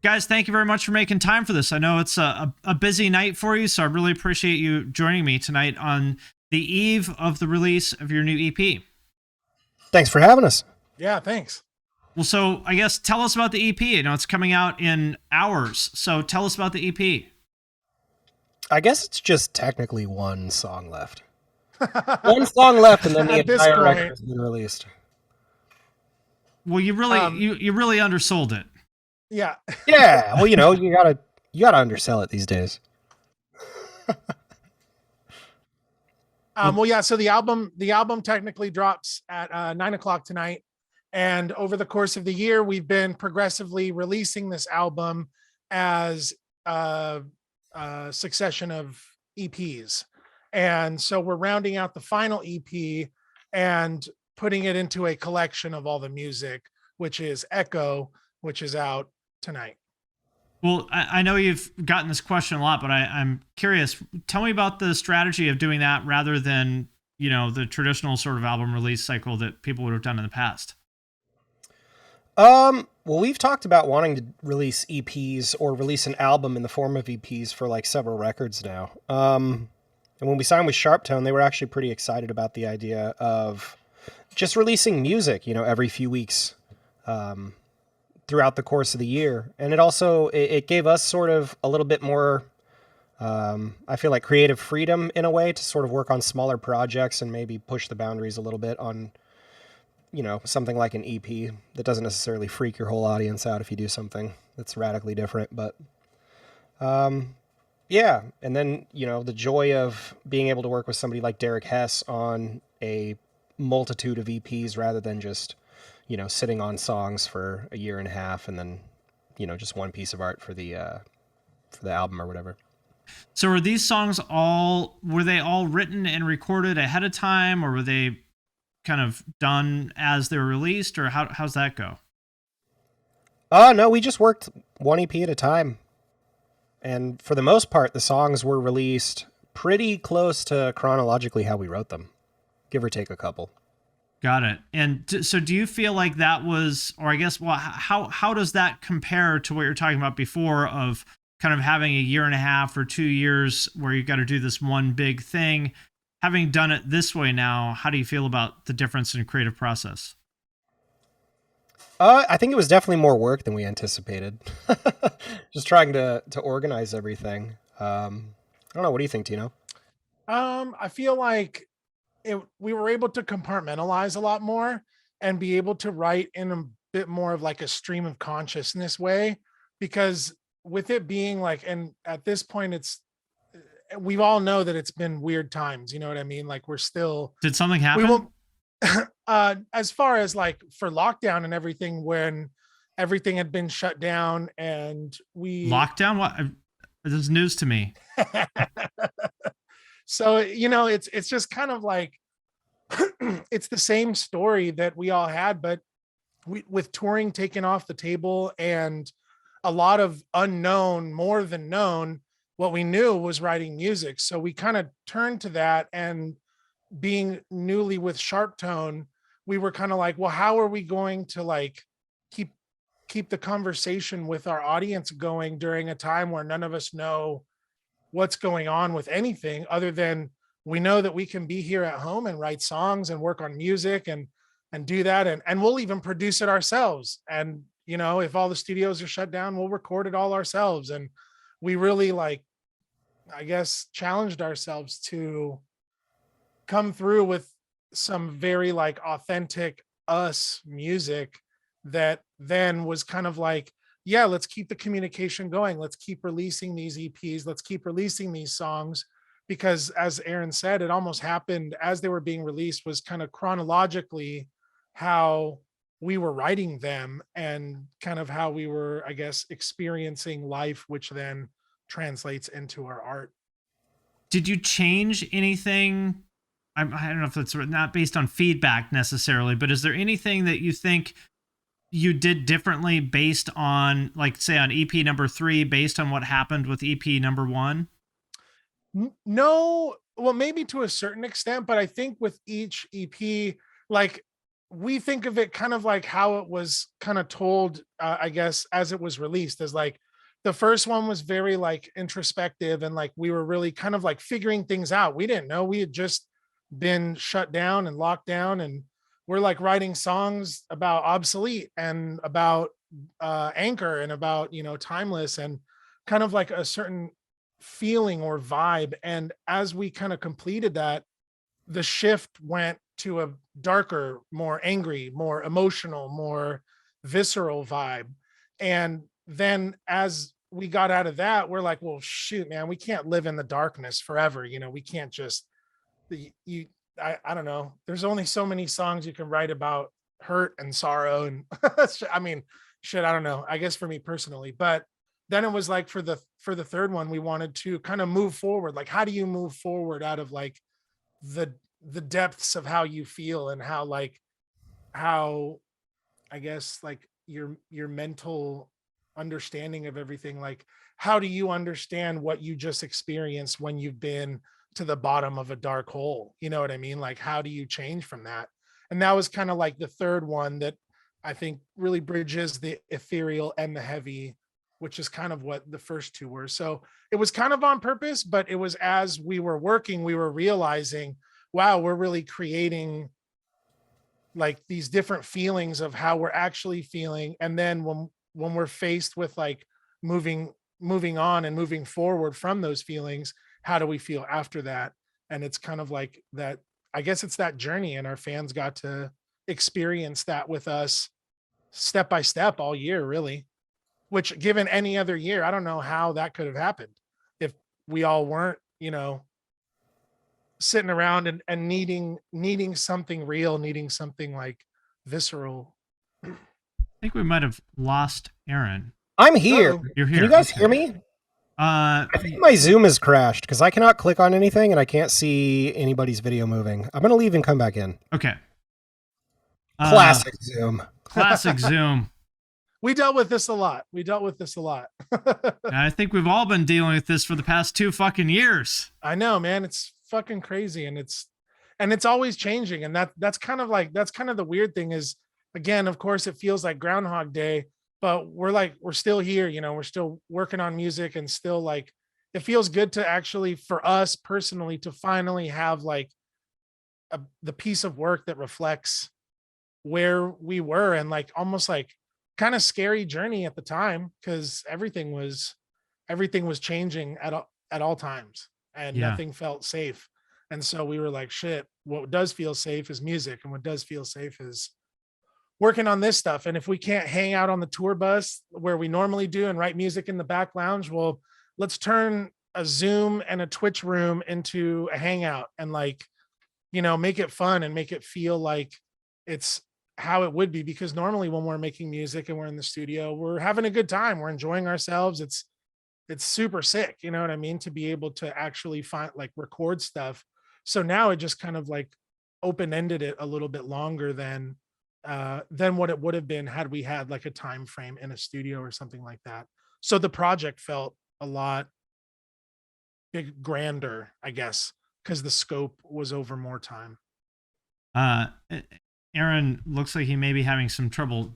Guys, thank you very much for making time for this. I know it's a busy night for you, so I really appreciate you joining me tonight on the eve of the release of your new EP. Thanks for having us. Yeah, thanks. Well, so I guess tell us about the EP. You know, it's coming out in hours, so tell us about the EP. I guess it's just technically one song left. One song left, and then the entire record has been released. Well, you really you really undersold it. Yeah. Yeah. Well, you gotta undersell it these days. Well, yeah. So the album technically drops at 9:00 tonight, and over the course of the year, we've been progressively releasing this album as a succession of EPs, and so we're rounding out the final EP and putting it into a collection of all the music, which is Echo, which is out tonight. Well, I know you've gotten this question a lot, but I'm curious. Tell me about the strategy of doing that rather than, you know, the traditional sort of album release cycle that people would have done in the past. Well, we've talked about wanting to release EPs or release an album in the form of EPs for like several records now. And when we signed with Sharptone, they were actually pretty excited about the idea of just releasing music, you know, every few weeks. Throughout the course of the year. And it also, it gave us sort of a little bit more, I feel like creative freedom in a way to sort of work on smaller projects and maybe push the boundaries a little bit on, you know, something like an EP that doesn't necessarily freak your whole audience out if you do something that's radically different. But, yeah. And then, you know, the joy of being able to work with somebody like Derek Hess on a multitude of EPs rather than just, you know, sitting on songs for a year and a half and then, you know, just one piece of art for the album or whatever. So were these songs were they all written and recorded ahead of time, or were they kind of done as they were released, or how's that go? No, we just worked one EP at a time. And for the most part, the songs were released pretty close to chronologically how we wrote them, give or take a couple. Got it. And so do you feel like that was, or I guess, well, how does that compare to what you're talking about before of kind of having a year and a half or 2 years where you've got to do this one big thing? Having done it this way now, how do you feel about the difference in creative process? I think it was definitely more work than we anticipated. Just trying to organize everything. I don't know. What do you think, Tino? I feel like we were able to compartmentalize a lot more and be able to write in a bit more of like a stream of consciousness way, because with it being like, and at this point we all know that it's been weird times, you know what I mean? Like did something happen? As far as like for lockdown and everything, when everything had been shut down and lockdown, what? This is news to me. So, you know, it's just kind of like, it's the same story that we all had, but with touring taken off the table and a lot of unknown more than known, what we knew was writing music. So we kind of turned to that, and being newly with Sharptone, we were kind of like, well, how are we going to like keep the conversation with our audience going during a time where none of us know what's going on with anything other than we know that we can be here at home and write songs and work on music and do that. And we'll even produce it ourselves. And, you know, if all the studios are shut down, we'll record it all ourselves. And we really like, I guess, challenged ourselves to come through with some very like authentic us music that then was kind of like, yeah, let's keep the communication going. Let's keep releasing these EPs. Let's keep releasing these songs, because as Aaron said, it almost happened as they were being released, was kind of chronologically how we were writing them and kind of how we were, I guess, experiencing life, which then translates into our art. Did you change anything? I don't know if it's not based on feedback necessarily, but is there anything that you think you did differently based on, like, say on EP number 3, based on what happened with EP number 1? No, well, maybe to a certain extent, but I think with each EP, like we think of it kind of like how it was kind of told, I guess, as it was released, as like the first one was very like introspective, and like we were really kind of like figuring things out. We didn't know, we had just been shut down and locked down, and we're like writing songs about obsolete and about anchor and about, you know, timeless, and kind of like a certain feeling or vibe. And as we kind of completed that, the shift went to a darker, more angry, more emotional, more visceral vibe. And then as we got out of that, we're like, well, shoot, man, we can't live in the darkness forever. You know, we can't just, you, I don't know. There's only so many songs you can write about hurt and sorrow. And I mean, shit, I don't know. I guess for me personally, but then it was like for the third one, we wanted to kind of move forward. Like, how do you move forward out of like the depths of how you feel, and how like how I guess like your mental understanding of everything, like how do you understand what you just experienced when you've been to the bottom of a dark hole? You know what I mean? Like, how do you change from that? And that was kind of like the third one that I think really bridges the ethereal and the heavy, which is kind of what the first two were. So it was kind of on purpose, but it was as we were working, we were realizing, wow, we're really creating like these different feelings of how we're actually feeling. And then when we're faced with like moving on and moving forward from those feelings, how do we feel after that? And it's kind of like that, I guess it's that journey, and our fans got to experience that with us step by step all year, really. Which, given any other year, I don't know how that could have happened if we all weren't, you know, sitting around and needing something real, needing something like visceral. I think we might have lost Aaron. I'm here. Uh-oh. You're here. Can you guys Okay. hear me? I think my Zoom has crashed because I cannot click on anything and I can't see anybody's video moving. I'm going to leave and come back in. Okay. Classic Zoom. Classic Zoom. We dealt with this a lot. I think we've all been dealing with this for the past 2 fucking years. I know, man. It's fucking crazy, and it's always changing. And that's kind of the weird thing is, again, of course, it feels like Groundhog Day, but we're still here, you know, we're still working on music, and still like it feels good to actually, for us personally, to finally have like the piece of work that reflects where we were, and like almost like kind of scary journey at the time, because everything was changing at all times, and nothing felt safe. And so we were like, shit, what does feel safe is music, and what does feel safe is working on this stuff. And if we can't hang out on the tour bus where we normally do and write music in the back lounge, well, let's turn a Zoom and a Twitch room into a hangout, and like, you know, make it fun and make it feel like it's how it would be. Because normally when we're making music and we're in the studio, we're having a good time, we're enjoying ourselves. It's super sick, you know what I mean, to be able to actually find like record stuff. So now it just kind of like open-ended it a little bit longer than what it would have been had we had like a time frame in a studio or something like that. So the project felt a lot grander, I guess, because the scope was over more time. Aaron looks like he may be having some trouble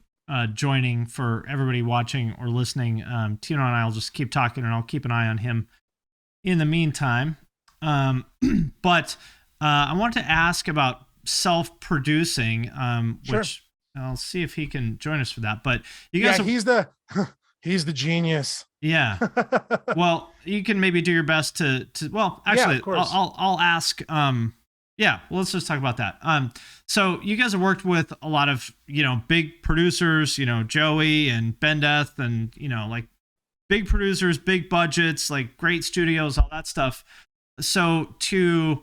joining. For everybody watching or listening, Tino and I will just keep talking, and I'll keep an eye on him in the meantime. But I want to ask about self-producing, Sure. which I'll see if he can join us for that. But you guys, he's the genius. Yeah. Well, you can maybe do your best to well, actually, of course. I'll ask. Yeah, well, let's just talk about that. So you guys have worked with a lot of, you know, big producers, you know, Joey and Bendeth, and, you know, like big producers, big budgets, like great studios, all that stuff. So to,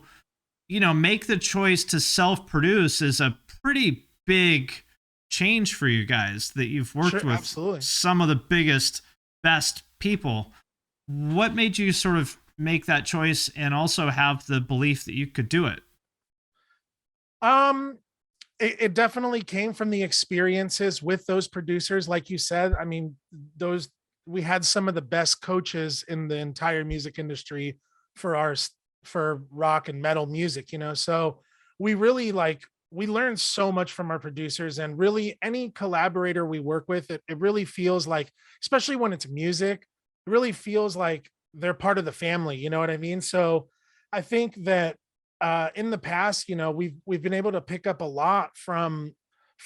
you know, make the choice to self-produce is a pretty big change for you guys, that you've worked with absolutely some of the biggest, best people. What made you sort of make that choice and also have the belief that you could do it? It definitely came from the experiences with those producers. Like you said, I mean, we had some of the best coaches in the entire music industry for rock and metal music, you know? So we really like we learn so much from our producers, and really any collaborator we work with, it really feels like, especially when it's music, it really feels like they're part of the family. You know what I mean? So I think that in the past, we've been able to pick up a lot from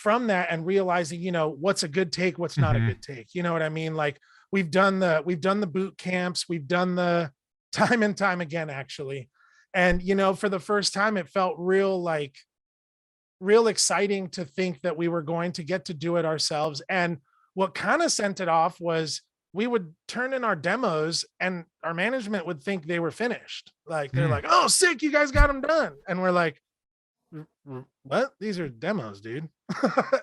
that, and realizing, what's a good take, what's not a Mhm. good take. You know what I mean? Like we've done the boot camps, we've done the time and time again, actually. And for the first time, it felt real exciting to think that we were going to get to do it ourselves. And what kind of sent it off was we would turn in our demos and our management would think they were finished. Like they're Mm. like, "Oh, sick, you guys got them done." And we're like, What? These are demos, dude."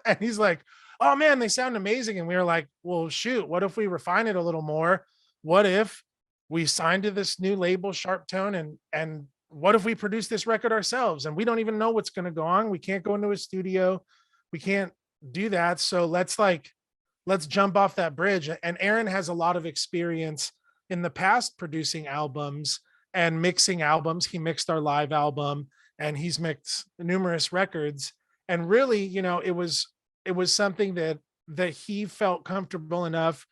And he's like, "Oh man, they sound amazing." And we were like, "Well, shoot, what if we refine it a little more? What if we signed to this new label, Sharp Tone, and what if we produce this record ourselves? And we don't even know what's going to go on. We can't go into a studio. We can't do that. So let's jump off that bridge." And Aaron has a lot of experience in the past producing albums and mixing albums. He mixed our live album, and he's mixed numerous records. And really, it was something that he felt comfortable enough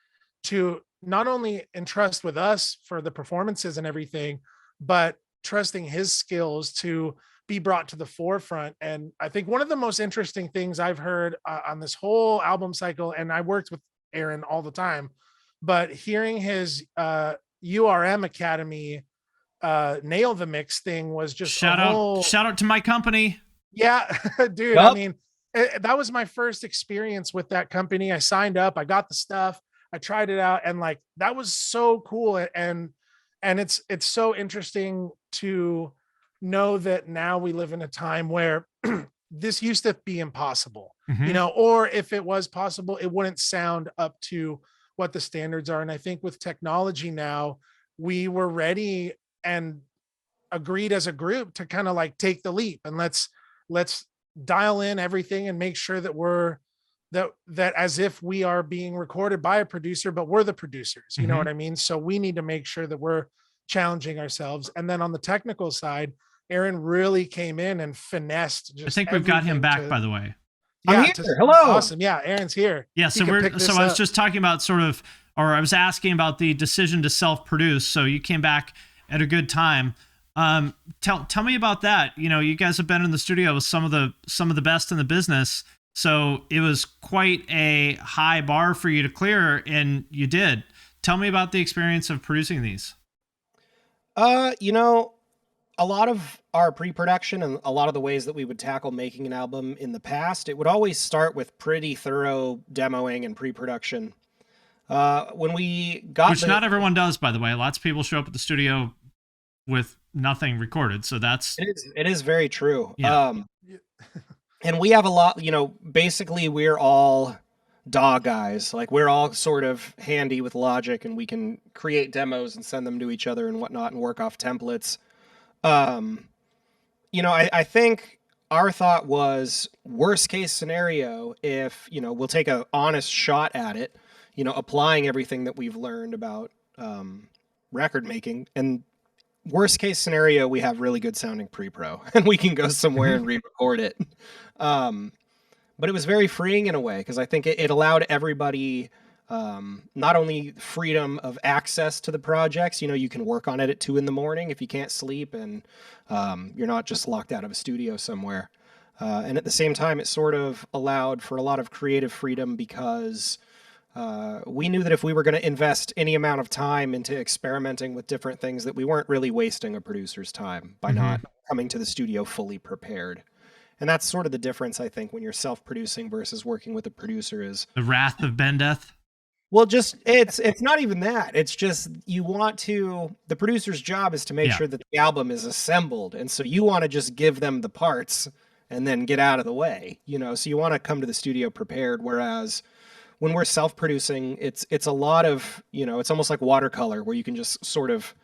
to not only entrust with us for the performances and everything, but trusting his skills to be brought to the forefront. And I think one of the most interesting things I've heard on this whole album cycle, and I worked with Aaron all the time, but hearing his URM Academy nail the mix thing was just a whole. Shout out to my company. Yeah, dude. Yup. I mean, that was my first experience with that company. I signed up, I got the stuff, I tried it out, and like that was so cool. And it's so interesting to know that now we live in a time where this used to be impossible, Mhm. or if it was possible, it wouldn't sound up to what the standards are. And I think with technology now, we were ready and agreed as a group to kind of like take the leap, and let's dial in everything and make sure that we're that as if we are being recorded by a producer, but we're the producers. You know Mhm. what I mean? So we need to make sure that we're challenging ourselves. And then on the technical side, Aaron really came in and finessed I just think we've got him everything back, to, by the way. I'm yeah, here. to, Hello. awesome. Yeah, Aaron's here. Yeah, He so can pick this I was up. just talking about I was asking about the decision to self-produce. So you came back at a good time. Tell me about that. You guys have been in the studio with some of the best in the business. So it was quite a high bar for you to clear, and you did. Tell me about the experience of producing these. You know, a lot of our pre-production and a lot of the ways that we would tackle making an album in the past, it would always start with pretty thorough demoing and pre-production. When we got Which not everyone does, by the way. Lots of people show up at the studio with nothing recorded. So it is very true. Yeah. And we have a lot, basically we're all DAW guys. Like we're all sort of handy with Logic, and we can create demos and send them to each other and whatnot and work off templates. I think our thought was worst case scenario if, we'll take an honest shot at it, applying everything that we've learned about record making. And worst case scenario, we have really good sounding pre-pro and we can go somewhere and re-record it. But it was very freeing in a way, because I think it allowed everybody not only freedom of access to the projects, you can work on it at 2 a.m. if you can't sleep, and you're not just locked out of a studio somewhere. And at the same time, it sort of allowed for a lot of creative freedom, because we knew that if we were going to invest any amount of time into experimenting with different things, that we weren't really wasting a producer's time by not coming to the studio fully prepared. And that's sort of the difference, I think, when you're self-producing versus working with a producer is... The wrath of Bendeth? Well, just, it's not even that. It's just, the producer's job is to make sure that the album is assembled. And so you want to just give them the parts and then get out of the way, so you want to come to the studio prepared. Whereas when we're self-producing, it's a lot of, it's almost like watercolor, where you can just sort of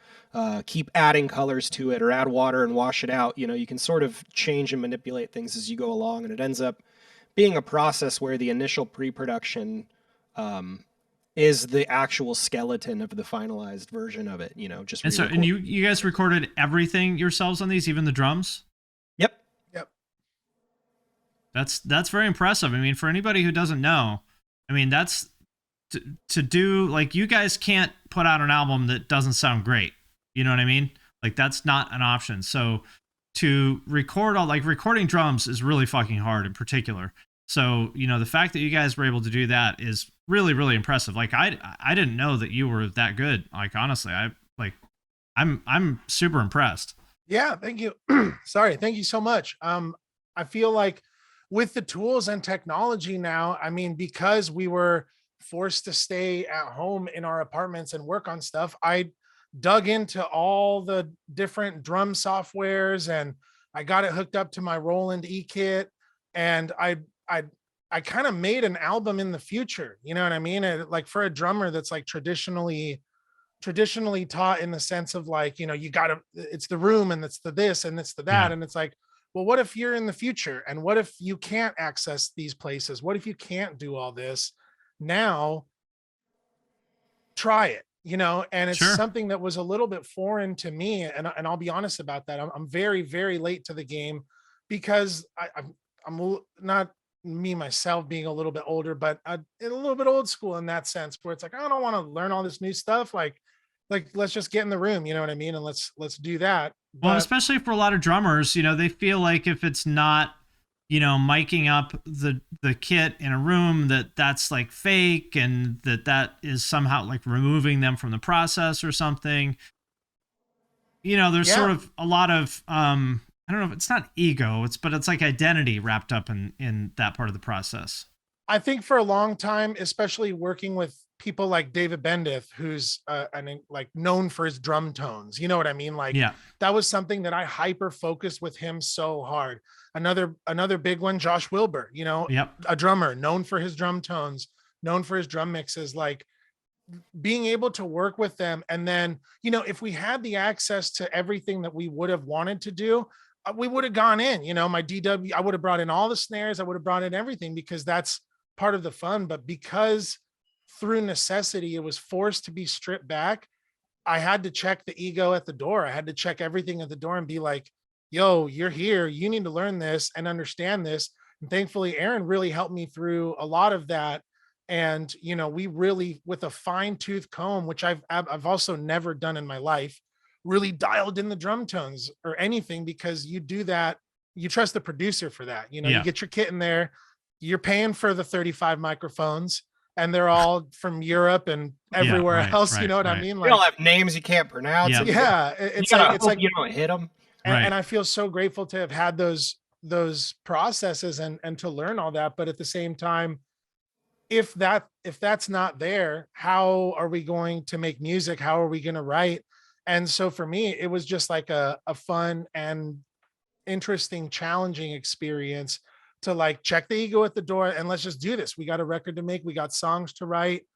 keep adding colors to it or add water and wash it out. You can sort of change and manipulate things as you go along, and it ends up being a process where the initial pre-production is the actual skeleton of the finalized version of it. Just and so, and you guys recorded everything yourselves on these, even the drums? Yep. That's very impressive. I mean, for anybody who doesn't know, I mean, that's to do, like, you guys can't put out an album that doesn't sound great. You know what I mean? Like, that's not an option. So to record all, like, recording drums is really fucking hard in particular. So, you know, the fact that you guys were able to do that is really, really impressive. Like, I didn't know that you were that good. Like, honestly, I'm super impressed. Yeah, thank you. Sorry, thank you so much. I feel like with the tools and technology now, I mean, because we were forced to stay at home in our apartments and work on stuff, I dug into all the different drum softwares and I got it hooked up to my Roland E-kit, and I I kind of made an album in the future. You know what I mean? Like for a drummer that's like traditionally taught in the sense of like, you know, you gotta, it's the room and it's the this and it's the that. Yeah. And it's like, well, what if you're in the future? And what if you can't access these places? What if you can't do all this? Now try it, you know. And it's Sure. something that was a little bit foreign to me. And I'll be honest about that. I'm very, very late to the game because I'm not me myself being a little bit older, but a little bit old school in that sense, where it's like, I don't want to learn all this new stuff. Like let's just get in the room, you know what I mean? And let's do that. Well, But especially for a lot of drummers, you know, they feel like if it's not, you know, miking up the kit in a room, that's like fake, and that is somehow like removing them from the process or something. You know, there's sort yeah, of a lot of I don't know if it's not ego, but it's like identity wrapped up in that part of the process. I think for a long time, especially working with people like David Bendith, who's like known for his drum tones, you know what I mean? Like Yeah. that was something that I hyper focused with him so hard. Another big one, Josh Wilbur, you know, Yep. a drummer known for his drum tones, known for his drum mixes, like being able to work with them. And then, you know, if we had the access to everything that we would have wanted to do, we would have gone in, you know, my DW, I would have brought in all the snares, I would have brought in everything, because that's part of the fun. But because through necessity, it was forced to be stripped back, I had to check the ego at the door. I had to check everything at the door and be like, yo, you're here. You need to learn this and understand this. And thankfully, Aaron really helped me through a lot of that. And, you know, we really, with a fine tooth comb, which I've also never done in my life, really dialed in the drum tones or anything, because you do that. You trust the producer for that. You know, Yeah. you get your kit in there, you're paying for the 35 microphones, and they're all from Europe and everywhere right, else. You right, know what I right. mean? They Like, all have names you can't pronounce. Yeah. and yeah, you it's gotta like, it's hope like, you don't hit them. Right. and I feel so grateful to have had those processes and to learn all that. But at the same time, if that's not there, how are we going to make music? How are we going to write? And so for me, it was just like a fun and interesting, challenging experience to like check the ego at the door and let's just do this. We got a record to make, we got songs to write,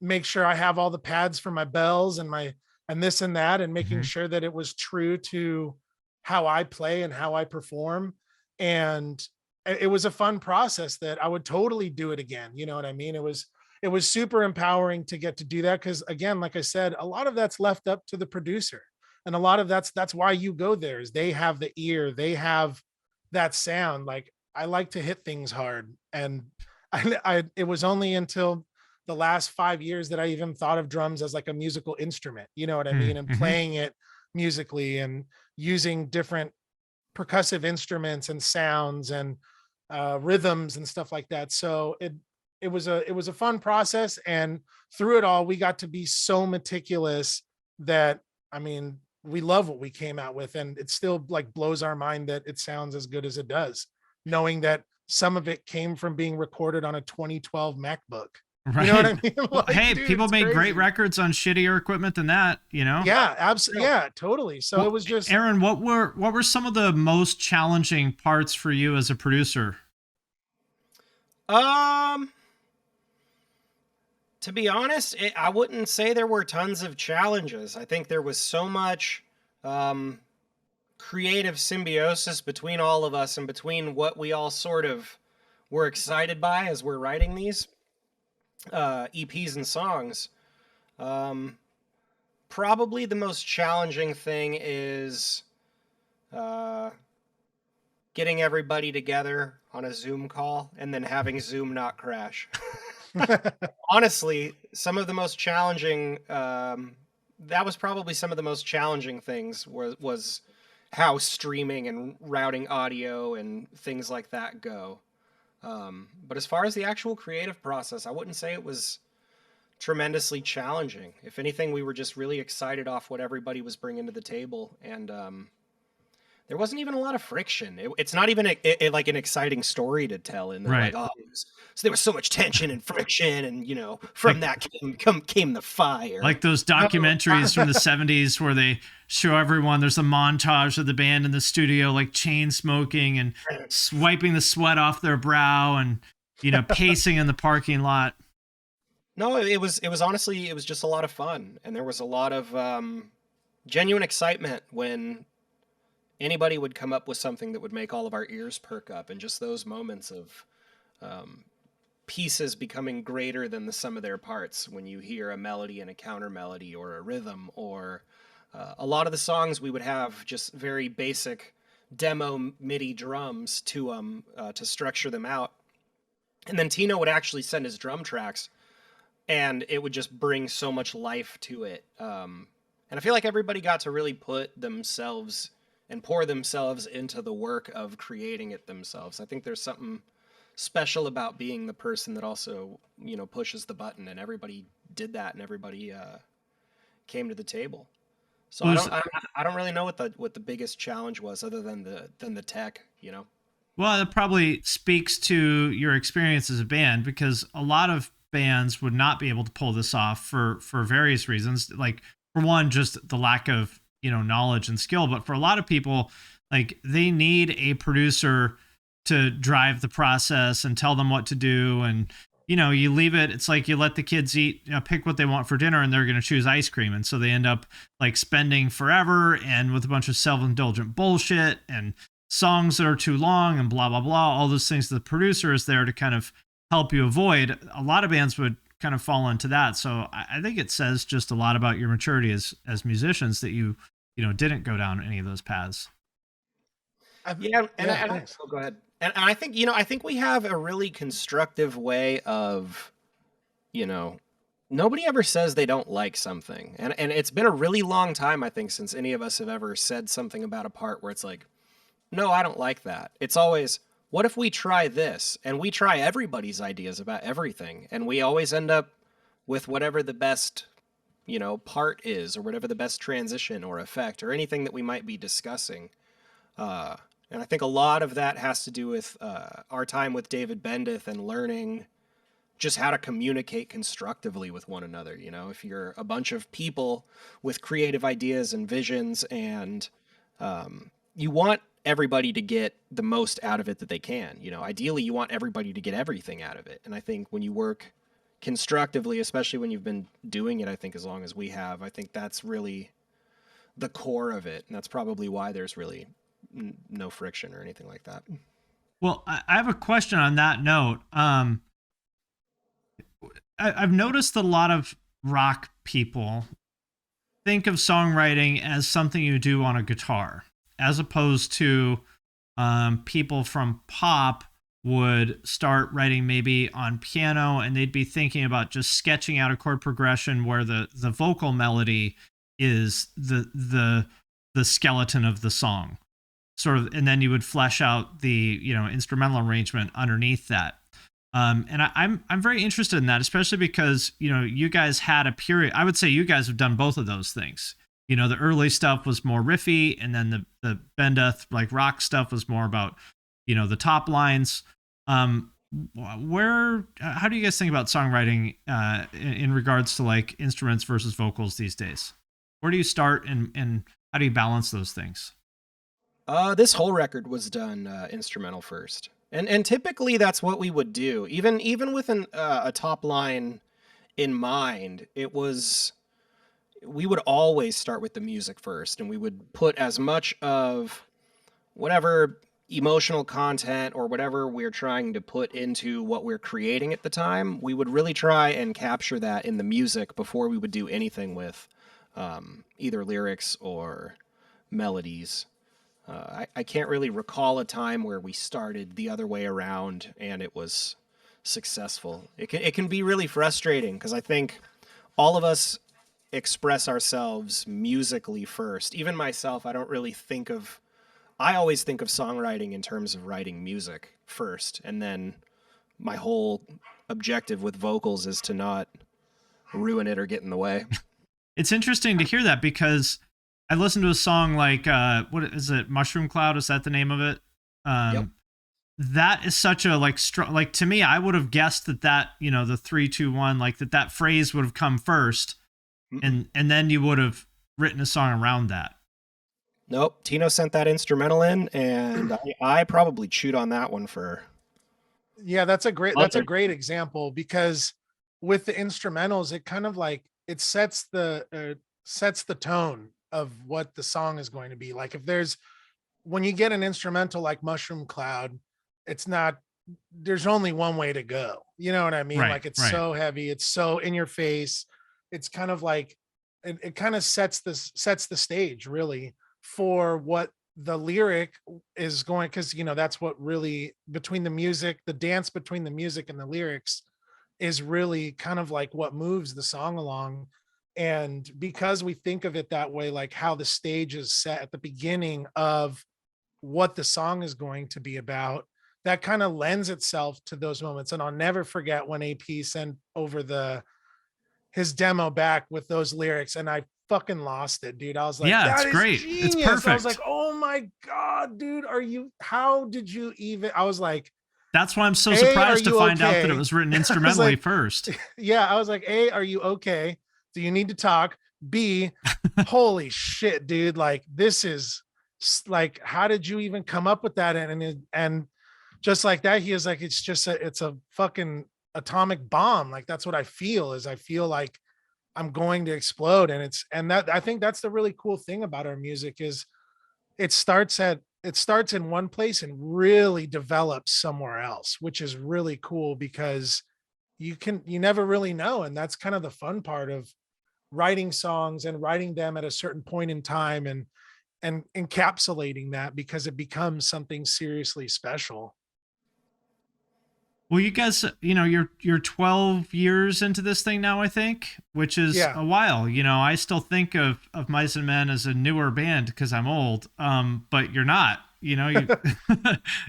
make sure I have all the pads for my bells and my and this and that, and making Mhm. sure that it was true to how I play and how I perform. And it was a fun process that I would totally do it again. You know what I mean? It was super empowering to get to do that, because again, like I said, a lot of that's left up to the producer. And a lot of that's why you go there, is they have the ear, they have that sound. Like I like to hit things hard. And I it was only until the last 5 years that I even thought of drums as like a musical instrument, you know what I mean? And Mhm. playing it musically and using different percussive instruments and sounds and rhythms and stuff like that. So it was a fun process, and through it all, we got to be so meticulous that, I mean, we love what we came out with, and it still like blows our mind that it sounds as good as it does, knowing that some of it came from being recorded on a 2012 MacBook. You know what I Right. mean? Well, Like, hey, dude, people it's make great crazy. records on shittier equipment than that, you know? Yeah, absolutely. Yeah, totally. So Well, it was just, Aaron, what were some of the most challenging parts for you as a producer? To be honest, I wouldn't say there were tons of challenges. I think there was so much creative symbiosis between all of us and between what we all sort of were excited by as we're writing these EPs and songs. Probably the most challenging thing is getting everybody together on a Zoom call and then having Zoom not crash. Honestly, some of the most challenging, that was probably some of the most challenging things was how streaming and routing audio and things like that go. But as far as the actual creative process, I wouldn't say it was tremendously challenging. If anything, we were just really excited off what everybody was bringing to the table, and there wasn't even a lot of friction. It's not even like an exciting story to tell. And they're Right. like, oh, so there was so much tension and friction, and from Like, that came the fire. like those documentaries from the 70s where they show everyone, there's a montage of the band in the studio, like chain smoking and wiping the sweat off their brow and, pacing in the parking lot. No, it was honestly, it was just a lot of fun. And there was a lot of genuine excitement when anybody would come up with something that would make all of our ears perk up, and just those moments of pieces becoming greater than the sum of their parts when you hear a melody and a counter melody or a rhythm, or a lot of the songs we would have just very basic demo MIDI drums to structure them out. And then Tino would actually send his drum tracks, and it would just bring so much life to it. And I feel like everybody got to really put themselves and pour themselves into the work of creating it themselves. I think there's something special about being the person that also, pushes the button, and everybody did that, and everybody came to the table. So I don't really know what the biggest challenge was, other than the tech, Well, it probably speaks to your experience as a band, because a lot of bands would not be able to pull this off for various reasons. Like, for one, just the lack of knowledge and skill, but for a lot of people, like, they need a producer to drive the process and tell them what to do. And you leave it, it's like you let the kids eat, pick what they want for dinner, and they're going to choose ice cream, and so they end up like spending forever and with a bunch of self-indulgent bullshit and songs that are too long and blah blah blah, all those things that the producer is there to kind of help you avoid. A lot of bands would kind of fall into that. So I think it says just a lot about your maturity as musicians that you didn't go down any of those paths. Yeah, and go ahead. And I think I think we have a really constructive way of, nobody ever says they don't like something, and it's been a really long time, I think, since any of us have ever said something about a part where it's like, no, I don't like that. It's always, what if we try this? And we try everybody's ideas about everything, and we always end up with whatever the best part is, or whatever the best transition or effect or anything that we might be discussing. And I think a lot of that has to do with our time with David Bendeth and learning just how to communicate constructively with one another. If you're a bunch of people with creative ideas and visions, and you want everybody to get the most out of it that they can. Ideally, you want everybody to get everything out of it. And I think when you work constructively, especially when you've been doing it, I think as long as we have, I think that's really the core of it. And that's probably why there's really no friction or anything like that. Well, I have a question on that note. I've noticed that a lot of rock people think of songwriting as something you do on a guitar, as opposed to people from pop would start writing maybe on piano, and they'd be thinking about just sketching out a chord progression where the vocal melody is the skeleton of the song, sort of, and then you would flesh out the instrumental arrangement underneath that. And I'm very interested in that, especially because you guys had a period. I would say you guys have done both of those things. The early stuff was more riffy, and then the Bendeth like rock stuff was more about the top lines. How do you guys think about songwriting in regards to like instruments versus vocals these days? Where do you start, and how do you balance those things? This whole record was done instrumental first, and typically that's what we would do. Even with a top line in mind, we would always start with the music first, and we would put as much of whatever emotional content or whatever we're trying to put into what we're creating at the time. We would really try and capture that in the music before we would do anything with either lyrics or melodies. I can't really recall a time where we started the other way around and it was successful. It can be really frustrating because I think all of us express ourselves musically first. Even myself, I always think of songwriting in terms of writing music first, and then my whole objective with vocals is to not ruin it or get in the way. It's interesting to hear that because I listened to a song like what is it, Mushroom Cloud, is that the name of it? Yep. That is such a like like to me, I would have guessed that you know, the 3-2-1, like that phrase would have come first, and then you would have written a song around that. Nope. Tino sent that instrumental in, and I probably chewed on that one for. Yeah, that's a great example, because with the instrumentals, it kind of like it sets the tone of what the song is going to be. Like when you get an instrumental like Mushroom Cloud, there's only one way to go. You know what I mean? Right, Like it's right. so heavy, it's so in your face. It's kind of like it kind of sets the stage really for what the lyric is going, because you know that's what really, between the music, the dance between the music and the lyrics is really kind of like what moves the song along. And because we think of it that way, like how the stage is set at the beginning of what the song is going to be about, that kind of lends itself to those moments. And I'll never forget when AP sent over his demo back with those lyrics, and I fucking lost it, dude. I was like, Yeah, it's that is great. genius. It's perfect. I was like, oh my God, dude, how did you even, I was like, that's why I'm so A, surprised are to you find out okay? that it was written instrumentally like- first. yeah, I was like, A, are you okay? Do you need to talk? B, holy shit, dude. Like, this is like, how did you even come up with that? And just like that, he is like, it's a fucking atomic bomb. Like, that's what I feel like I'm going to explode. And that, I think that's the really cool thing about our music is it starts in one place and really develops somewhere else, which is really cool because you never really know. And that's kind of the fun part of writing songs and writing them at a certain point in time and encapsulating that, because it becomes something seriously special. Well, you guys, you know, you're 12 years into this thing now, I think, which is Yeah. a while. You know, I still think of Mice and Men as a newer band because I'm old. But you're not, you know, you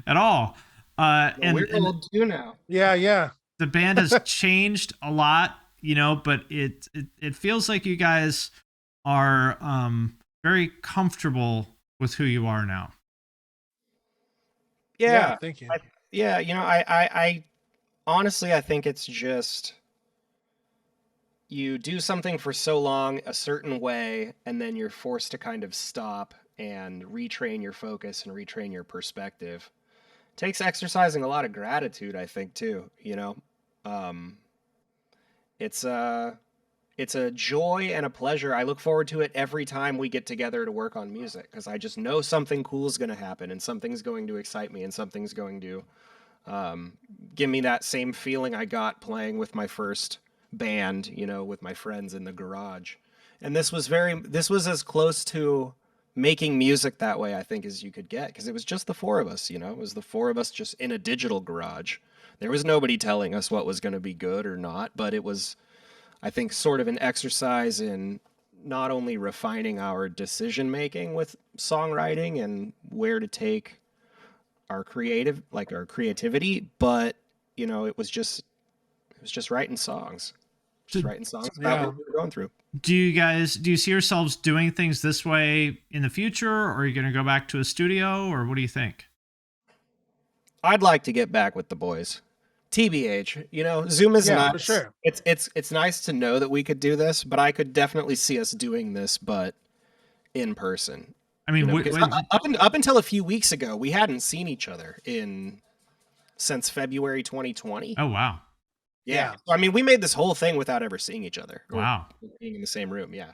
at all. We're old too now. Yeah. The band has changed a lot, you know, but it feels like you guys are very comfortable with who you are now. Yeah. Thank you. Yeah, you know, I honestly, I think it's just you do something for so long a certain way, and then you're forced to kind of stop and retrain your focus and retrain your perspective. It takes exercising a lot of gratitude, I think, too, you know. Um, it's a joy and a pleasure. I look forward to it every time we get together to work on music because I just know something cool is going to happen and something's going to excite me and something's going to give me that same feeling I got playing with my first band, you know, with my friends in the garage. And this was as close to making music that way, I think, as you could get, because it was just the four of us, you know, it was the four of us just in a digital garage. There was nobody telling us what was going to be good or not, but it was, I think, sort of an exercise in not only refining our decision making with songwriting and where to take our creativity, but you know, it was just writing songs. Writing songs about what we were going through. Do you see yourselves doing things this way in the future, or are you going to go back to a studio, or what do you think? I'd like to get back with the boys. TBH, you know, Zoom is nice. For sure. It's nice to know that we could do this, but I could definitely see us doing this, but in person. I mean, you know, up until a few weeks ago, we hadn't seen each other since February 2020. Oh wow. Yeah. So, I mean, we made this whole thing without ever seeing each other. Wow. Being in the same room. Yeah.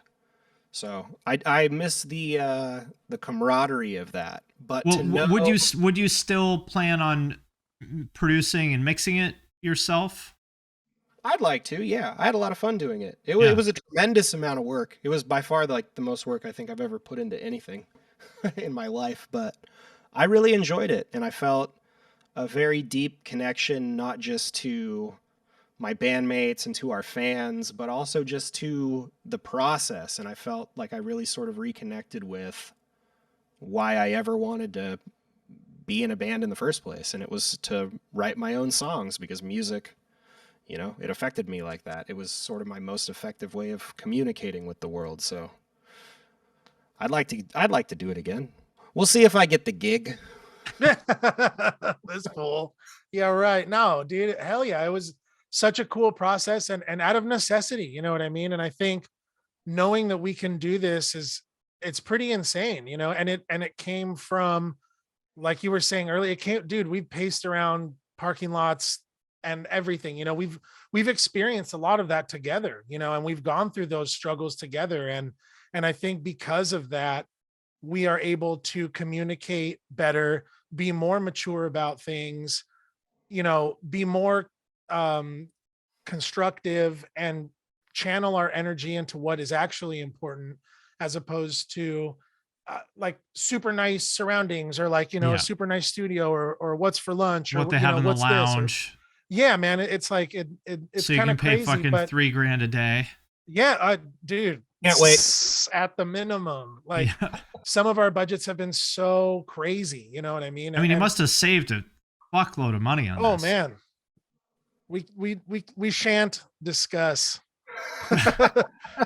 So I miss the camaraderie of that. But well, would you still plan on producing and mixing it yourself? I'd like to. Yeah. I had a lot of fun doing it. It was a tremendous amount of work. It was by far the most work I think I've ever put into anything. in my life, but I really enjoyed it, and I felt a very deep connection, not just to my bandmates and to our fans, but also just to the process. And I felt like I really sort of reconnected with why I ever wanted to be in a band in the first place. And it was to write my own songs, because music, you know, it affected me like that. It was sort of my most effective way of communicating with the world. So I'd like to do it again. We'll see if I get the gig. That's cool. Yeah, right. No, dude, hell yeah. It was such a cool process, and out of necessity, you know what I mean? And I think knowing that we can do this it's pretty insane, you know, and it came from, like you were saying earlier, it came, dude, we paced around parking lots and everything, you know, we've experienced a lot of that together, you know, and we've gone through those struggles together. And I think because of that, we are able to communicate better, be more mature about things, you know, be more constructive, and channel our energy into what is actually important, as opposed to like super nice surroundings, or like, you know, a Yeah. super nice studio, or what's for lunch, or What they you have know, in the what's this, or, lounge, yeah, man, it's like it's so you kind can of pay crazy, fucking but $3,000 a day. yeah, dude, Can't wait. at the minimum, like Yeah. some of our budgets have been so crazy, you know what I mean? I mean, you And must have saved a fuckload of money on oh this. man, we shan't discuss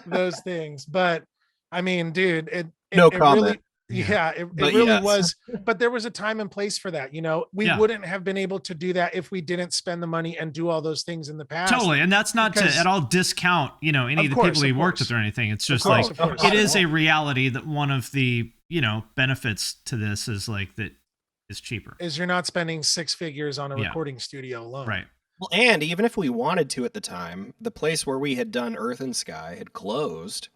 those things, but I mean, dude, No it comment. really, Yeah. yeah, it But really yes. was. But there was a time and place for that, you know. We Yeah. wouldn't have been able to do that if we didn't spend the money and do all those things in the past. Totally. And that's not Because- to at all discount, you know, any of Of the course, people he of worked course. with or anything. It's just course, like, of course. it Not at is a all. reality that one of the, you know, benefits to this is like that is cheaper. Is you're not spending six figures on a Yeah. recording studio alone. Right. Well, and even if we wanted to at the time, the place where we had done Earth and Sky had closed,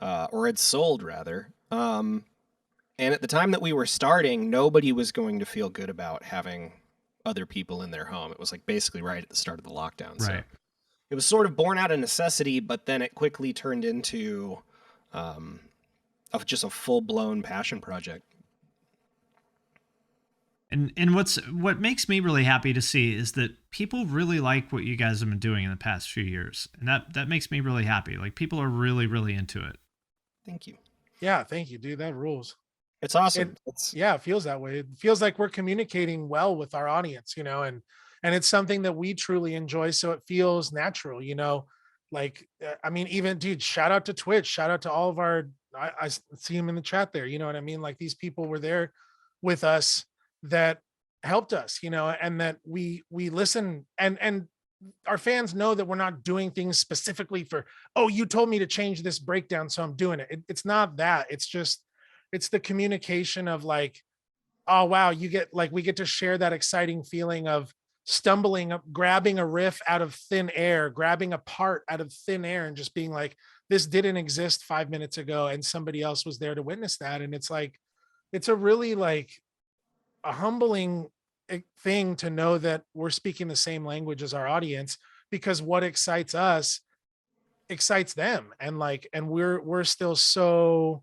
or had sold rather. And at the time that we were starting, nobody was going to feel good about having other people in their home. It was like basically right at the start of the lockdown. So Right. it was sort of born out of necessity, but then it quickly turned into of just a full-blown passion project. And what makes me really happy to see is that people really like what you guys have been doing in the past few years. And that makes me really happy. Like, people are really, really into it. Thank you. Yeah, thank you, dude. That rules. It's awesome. It's Yeah, it feels that way. It feels like we're communicating well with our audience, you know, and it's something that we truly enjoy, so it feels natural, you know. Like I mean, even dude, shout out to Twitch, shout out to all of our, I see them in the chat there, you know what I mean? Like, these people were there with us that helped us, you know, and that we listen, and our fans know that we're not doing things specifically for, oh, you told me to change this breakdown, so I'm doing it. It's not that. It's just, it's the communication of like, oh wow, you get, like, we get to share that exciting feeling of stumbling up, grabbing a riff out of thin air, grabbing a part out of thin air, and just being like, this didn't exist 5 minutes ago, and somebody else was there to witness that. And it's like, it's a really like a humbling thing to know that we're speaking the same language as our audience, because what excites us excites them. And like, and we're still so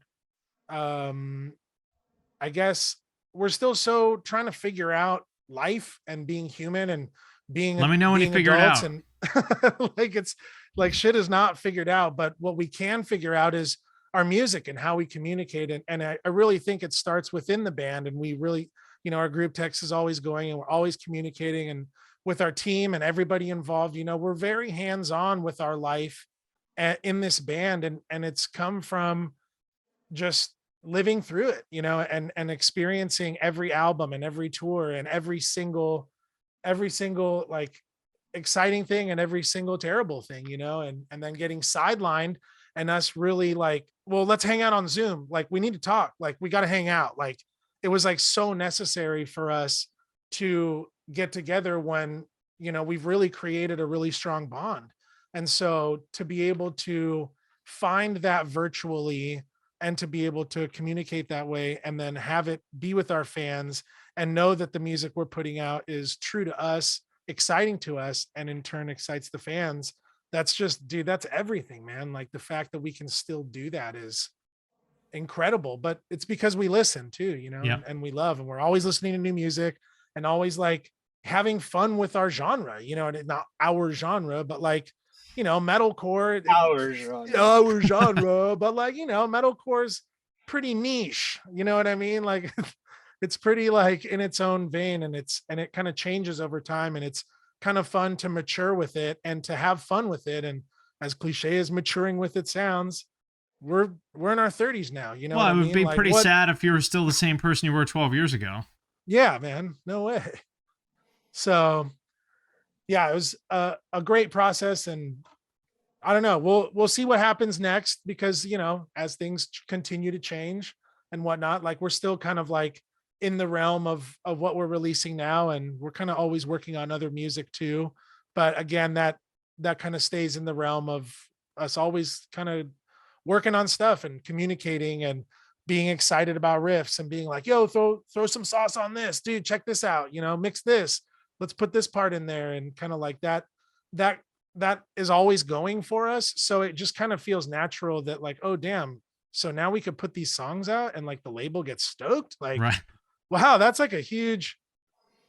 I guess we're still so trying to figure out life and being human and being, Let me know when you being figure it adults, out. and like, it's like shit is not figured out, but what we can figure out is our music and how we communicate. And I really think it starts within the band, and we really, you know, our group text is always going, and we're always communicating, and with our team and everybody involved, you know, we're very hands-on with our life in this band. And it's come from just living through it, you know, and experiencing every album and every tour and every single like exciting thing and every single terrible thing, you know, and then getting sidelined, and us really like, well, let's hang out on Zoom. Like, we need to talk. Like, we got to hang out. Like, it was like so necessary for us to get together when, you know, we've really created a really strong bond. And so to be able to find that virtually, and to be able to communicate that way, and then have it be with our fans, and know that the music we're putting out is true to us, exciting to us, and in turn excites the fans. That's just, dude, that's everything, man. Like, the fact that we can still do that is incredible, but it's because we listen too, Yeah. and we love, and we're always listening to new music and always like having fun with our genre, and not our genre, but like, metalcore, Our genre. our genre, but like, metalcore's pretty niche, you know what I mean? Like it's pretty like in its own vein, and it kind of changes over time, and it's kind of fun to mature with it and to have fun with it. And as cliche as maturing with it sounds, we're in our 30s now, you know Well, what it I would mean? be Like pretty what? sad if you were still the same person you were 12 years ago. Yeah, man, no way. So yeah, it was a great process, and I don't know. We'll see what happens next, because as things continue to change and whatnot, like we're still kind of like in the realm of what we're releasing now, and we're kind of always working on other music too. But again, that kind of stays in the realm of us always kind of working on stuff and communicating and being excited about riffs and being like, yo, throw some sauce on this, dude, check this out, mix this, let's put this part in there, and kind of like that that is always going for us. So it just kind of feels natural that like, oh damn, so now we could put these songs out and like the label gets stoked. Like, Right. wow, that's like a huge,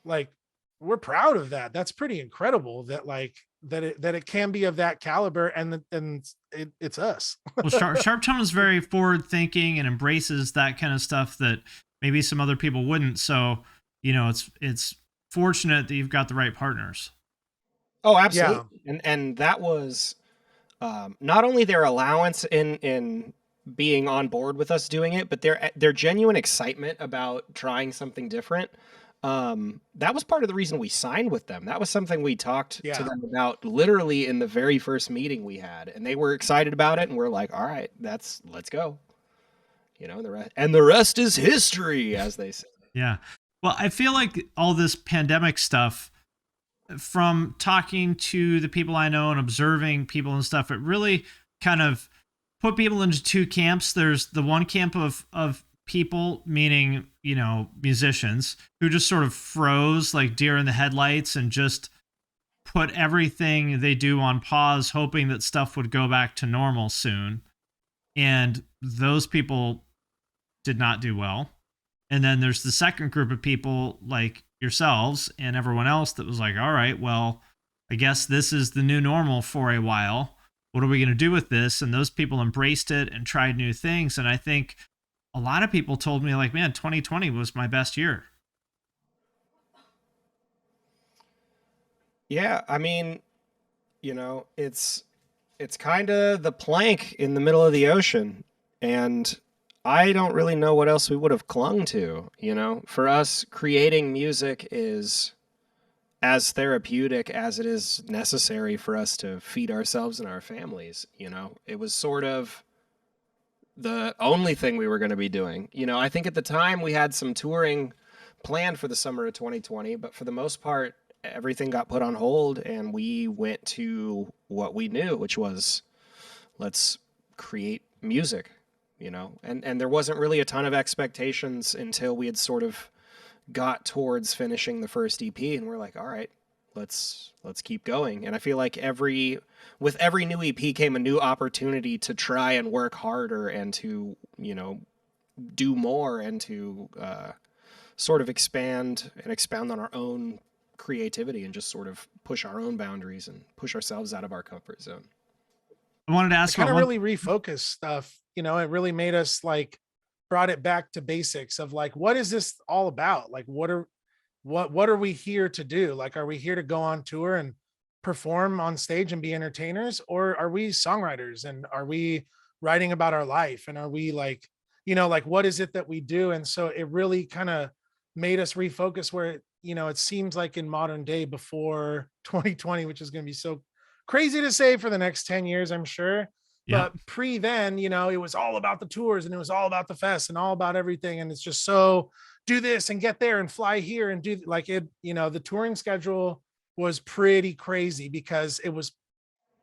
like, we're proud of that. That's pretty incredible that like that it can be of that caliber, and it's us. Well, Sharp Tone is very forward thinking and embraces that kind of stuff that maybe some other people wouldn't. So, it's fortunate that you've got the right partners. Oh, absolutely. And that was not only their allowance in being on board with us doing it, but their genuine excitement about trying something different. That was part of the reason we signed with them. That was something we talked to them about literally in the very first meeting we had, and they were excited about it, and we're like, all right, let's go. The rest is history, as they say. Yeah. Well, I feel like all this pandemic stuff, from talking to the people I know and observing people and stuff, it really kind of put people into two camps. There's the one camp of people, meaning, musicians, who just sort of froze like deer in the headlights and just put everything they do on pause, hoping that stuff would go back to normal soon. And those people did not do well. And then there's the second group of people like yourselves and everyone else that was like, all right, well, I guess this is the new normal for a while. What are we going to do with this? And those people embraced it and tried new things. And I think a lot of people told me like, man, 2020 was my best year. Yeah. I mean, it's kind of the plank in the middle of the ocean, and I don't really know what else we would have clung to. For us, creating music is as therapeutic as it is necessary for us to feed ourselves and our families. It was sort of the only thing we were going to be doing. I think at the time we had some touring planned for the summer of 2020, but for the most part, everything got put on hold, and we went to what we knew, which was, let's create music. And there wasn't really a ton of expectations until we had sort of got towards finishing the first EP, and we're like, all right, let's keep going. And I feel like with every new EP came a new opportunity to try and work harder and to, do more and to sort of expand on our own creativity and just sort of push our own boundaries and push ourselves out of our comfort zone. I wanted to ask kind of really refocus stuff. It really made us like brought it back to basics of like, what is this all about? Like, what are we here to do? Like, are we here to go on tour and perform on stage and be entertainers, or are we songwriters, and are we writing about our life, and are we like, like what is it that we do? And so it really kind of made us refocus where it seems like in modern day before 2020, which is going to be so crazy to say for the next 10 years, I'm sure. Yeah. But pre then, it was all about the tours, and it was all about the fest and all about everything. And it's just so do this and get there and fly here and do like it, the touring schedule was pretty crazy because it was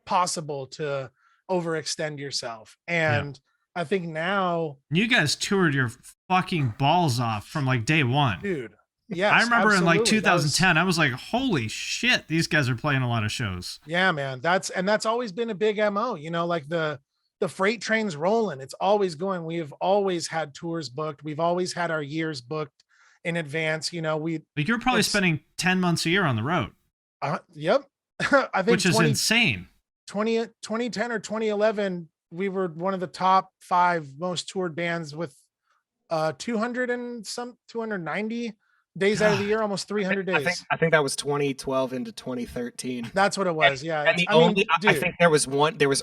possible to overextend yourself. And I think now you guys toured your fucking balls off from like day one. Dude. Yeah, I remember absolutely. in like 2010, I was like, holy shit, these guys are playing a lot of shows. Yeah, man. That's always been a big MO, like the the freight train's rolling. It's always going. We have always had tours booked. We've always had our years booked in advance. You know, But you're probably spending 10 months a year on the road. Yep. I think which is insane. 2010 or 2011, we were one of the top 5 most toured bands with 290 days out of the year, almost 300 days. I think that was 2012 into 2013. That's what it was. Yeah. And I think there was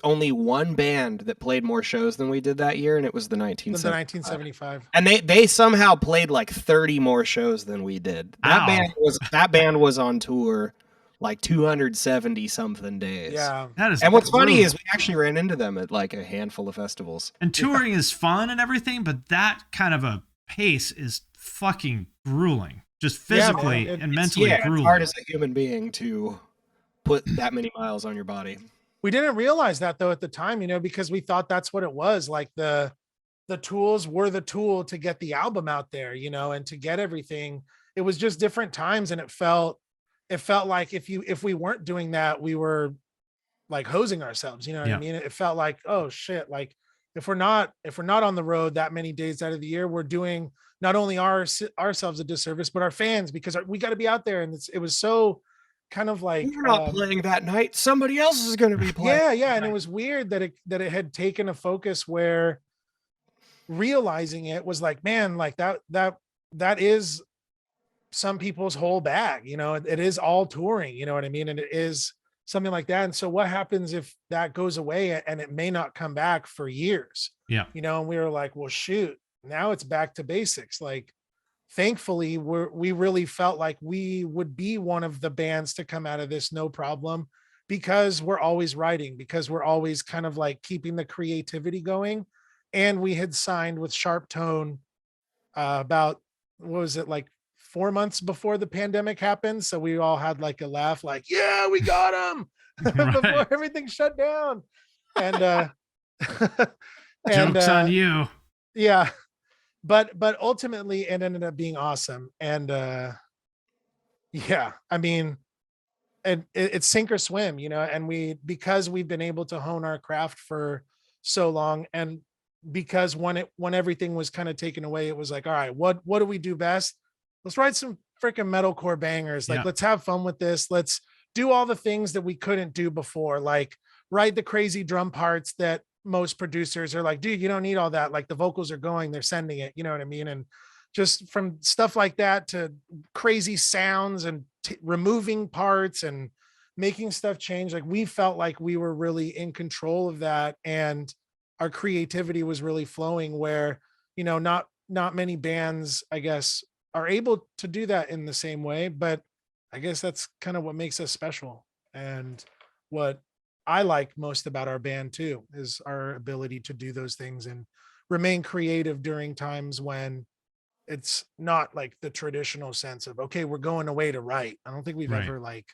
only one band that played more shows than we did that year, and it was the 1975. And they somehow played like 30 more shows than we did. That band was on tour like 270 something days. Yeah. And what's funny is we actually ran into them at like a handful of festivals. And touring is fun and everything, but that kind of a pace is fucking grueling. Just physically and mentally grueling. It's hard as a human being to put that many miles on your body. We didn't realize that though at the time, you know, because we thought that's what it was. Like the tools were the tool to get the album out there, you know, and to get everything. It was just different times, and it felt like if we weren't doing that, we were like hosing ourselves, you know what I mean? It felt like, oh shit, like if we're not on the road that many days out of the year, we're doing not only ourselves a disservice, but our fans, because we got to be out there. And it was so kind of like, we're not playing that night. Somebody else is going to be playing. Yeah. And it was weird that it had taken a focus where realizing it was like, man, like that is some people's whole bag, you know, it is all touring, you know what I mean? And it is something like that. And so what happens if that goes away and it may not come back for years? Yeah. You know, and we were like, well, shoot, now it's back to basics. Like, thankfully, we really felt like we would be one of the bands to come out of this no problem, because we're always writing, because we're always kind of like keeping the creativity going. And we had signed with Sharp Tone about, what was it, like 4 months before the pandemic happened. So we all had like a laugh, like, yeah, we got him before everything shut down. And joke's on you. Yeah. But ultimately it ended up being awesome. And yeah, I mean, it's sink or swim, you know, and because we've been able to hone our craft for so long, and because when everything was kind of taken away, it was like, all right, what do we do best? Let's write some freaking metalcore bangers. Like, let's have fun with this. Let's do all the things that we couldn't do before. Like, write the crazy drum parts that most producers are like, dude, you don't need all that. Like, the vocals are going, they're sending it, you know what I mean? And just from stuff like that to crazy sounds and removing parts and making stuff change. Like, we felt like we were really in control of that. And our creativity was really flowing where, you know, not many bands, I guess, are able to do that in the same way, but I guess that's kind of what makes us special. And what I like most about our band too, is our ability to do those things and remain creative during times when it's not like the traditional sense of, okay, we're going away to write. I don't think we've ever like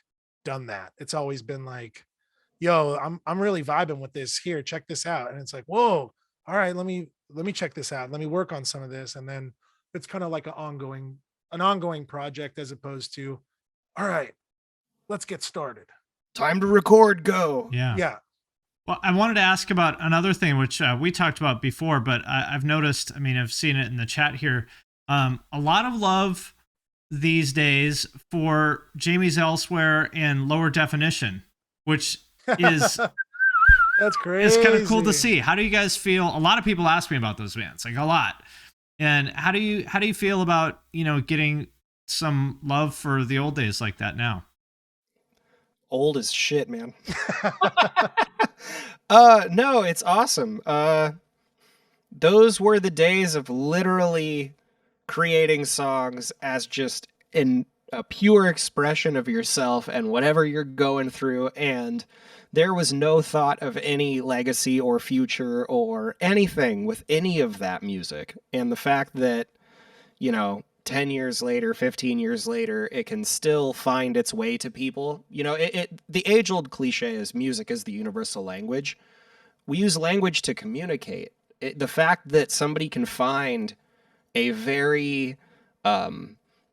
done that. It's always been like, yo, I'm really vibing with this here. Check this out. And it's like, whoa, all right, let me check this out. Let me work on some of this. And then it's kind of like an ongoing project, as opposed to, all right, let's get started. Time to record, go. Yeah. Well, I wanted to ask about another thing, which we talked about before, but I've noticed, I mean, I've seen it in the chat here. A lot of love these days for Jamie's Elsewhere and Lower Definition, which is that's crazy. It's kind of cool to see. How do you guys feel? A lot of people ask me about those bands, like a lot. And how do you feel about, you know, getting some love for the old days like that now? Old as shit, man. No, it's awesome. Those were the days of literally creating songs as just a pure expression of yourself and whatever you're going through, and there was no thought of any legacy or future or anything with any of that music. And the fact that, you know, 10 years later, 15 years later, it can still find its way to people. You know, the age-old cliche is music is the universal language. We use language to communicate. The fact that somebody can find a very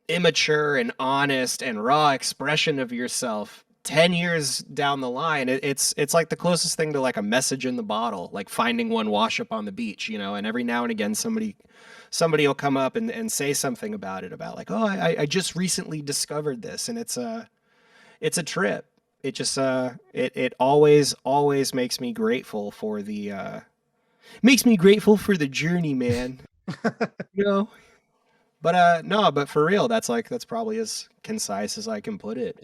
immature and honest and raw expression of yourself 10 years down the line, it's like the closest thing to like a message in the bottle, like finding one wash up on the beach, you know, and every now and again somebody will come up and say something about it, about like, oh, I just recently discovered this, and it's a trip. It just it always makes me grateful for the journey, man. You know? But no, but for real, that's probably as concise as I can put it.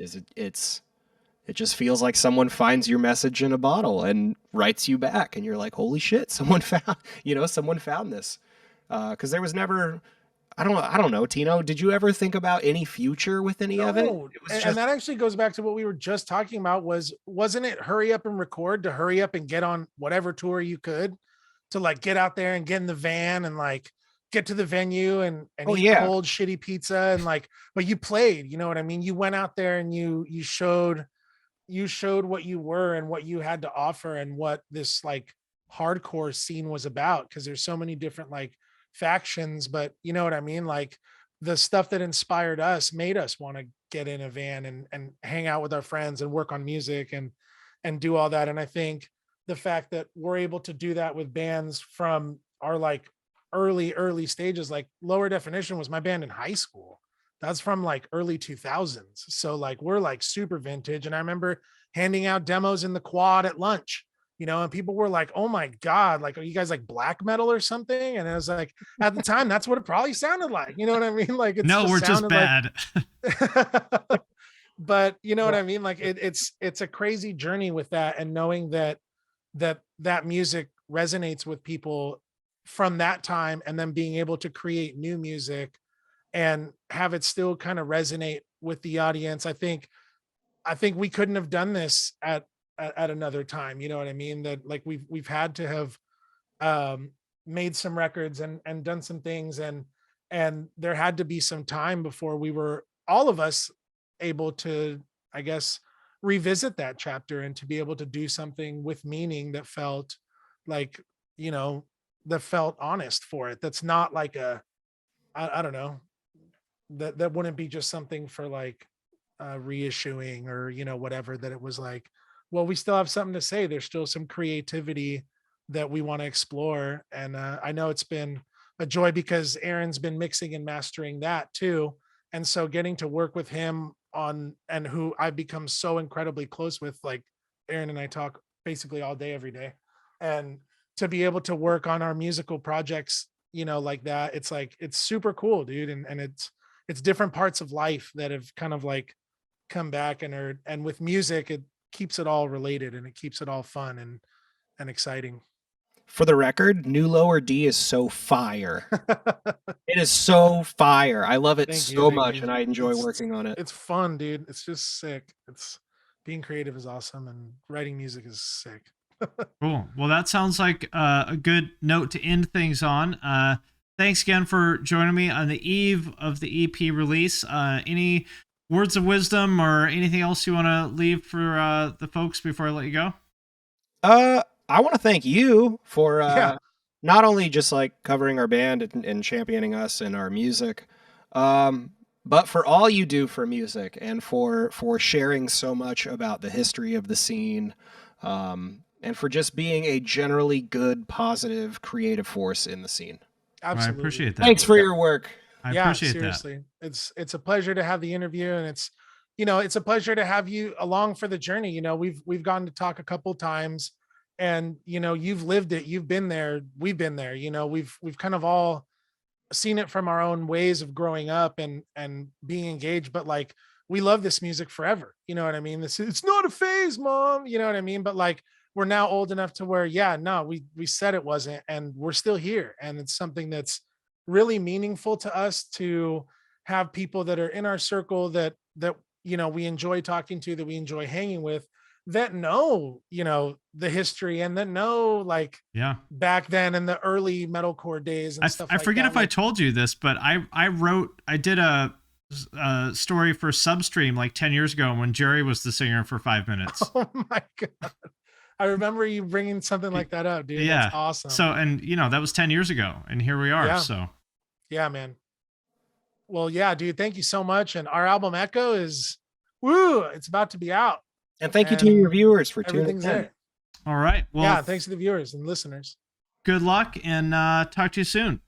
It just feels like someone finds your message in a bottle and writes you back, and you're like, holy shit, someone found this. Because there was never, I don't know, Tino, did you ever think about any future with any of it? No, and that actually goes back to what we were just talking about. Wasn't it hurry up and record, to hurry up and get on whatever tour you could, to like get out there and get in the van and like get to the venue and eat cold shitty pizza, and like, but you played, you know what I mean? You went out there and you showed what you were and what you had to offer, and what this like hardcore scene was about, because there's so many different like factions, but you know what I mean? Like the stuff that inspired us made us want to get in a van and hang out with our friends and work on music and do all that. And I think the fact that we're able to do that with bands from our like early stages, like Lower Definition was my band in high school. That's from like early 2000s. So like we're like super vintage. And I remember handing out demos in the quad at lunch, you know, and people were like, oh my God, like, are you guys like black metal or something? And I was like, at the time, that's what it probably sounded like. You know what I mean? Like, no, we're just bad. Like... But you know what I mean? Like it's a crazy journey with that, and knowing that music resonates with people from that time, and then being able to create new music and have it still kind of resonate with the audience. I think we couldn't have done this at another time. You know what I mean? That like we've had to have made some records and done some things, and there had to be some time before we were, all of us, able to, I guess, revisit that chapter and to be able to do something with meaning that felt like, you know, that felt honest for it. That's not like I don't know, that wouldn't be just something for like reissuing or, you know, whatever, that it was like, well, we still have something to say. There's still some creativity that we want to explore. And I know it's been a joy because Aaron's been mixing and mastering that too. And so getting to work with him on, and who I've become so incredibly close with, like Aaron and I talk basically all day, every day. And to be able to work on our musical projects, you know, like that, it's like, it's super cool, dude. And it's different parts of life that have kind of like come back and with music, it keeps it all related and it keeps it all fun and exciting. For the record, New Lower D is so fire. It is so fire. I love it so much, and I enjoy working on it. It's fun, dude. It's just sick. It's being creative is awesome, and writing music is sick. Cool. Well, that sounds like a good note to end things on. Thanks again for joining me on the eve of the EP release. Any words of wisdom or anything else you want to leave for the folks before I let you go? I want to thank you for not only just like covering our band and championing us and our music, but for all you do for music and for sharing so much about the history of the scene, and for just being a generally good, positive, creative force in the scene. Absolutely. I appreciate that. Thanks for your work. I appreciate seriously. that. It's a pleasure to have the interview, and it's, you know, it's a pleasure to have you along for the journey. You know, we've gotten to talk a couple times, and you know, you've lived it, you've been there, we've been there. You know, we've kind of all seen it from our own ways of growing up and being engaged, but like, we love this music forever. You know what I mean? It's not a phase, Mom. You know what I mean? But like, we're now old enough to where, we said it wasn't, and we're still here. And it's something that's really meaningful to us to have people that are in our circle that, you know, we enjoy talking to, that we enjoy hanging with, that know, you know, the history, and that know like back then in the early metalcore days and stuff. I forget if I told you this, but I did a story for Substream like 10 years ago when Jerry was the singer for 5 minutes. Oh my God. I remember you bringing something like that up, dude. Yeah. That's awesome. So, and you know, that was 10 years ago, and here we are. Yeah. So yeah, man. Well, yeah, dude, thank you so much. And our album Echo is, it's about to be out. And thank you to And your viewers for tuning everything's in. there. All right. Well, Yeah, thanks to the viewers and listeners. good luck and talk to you soon.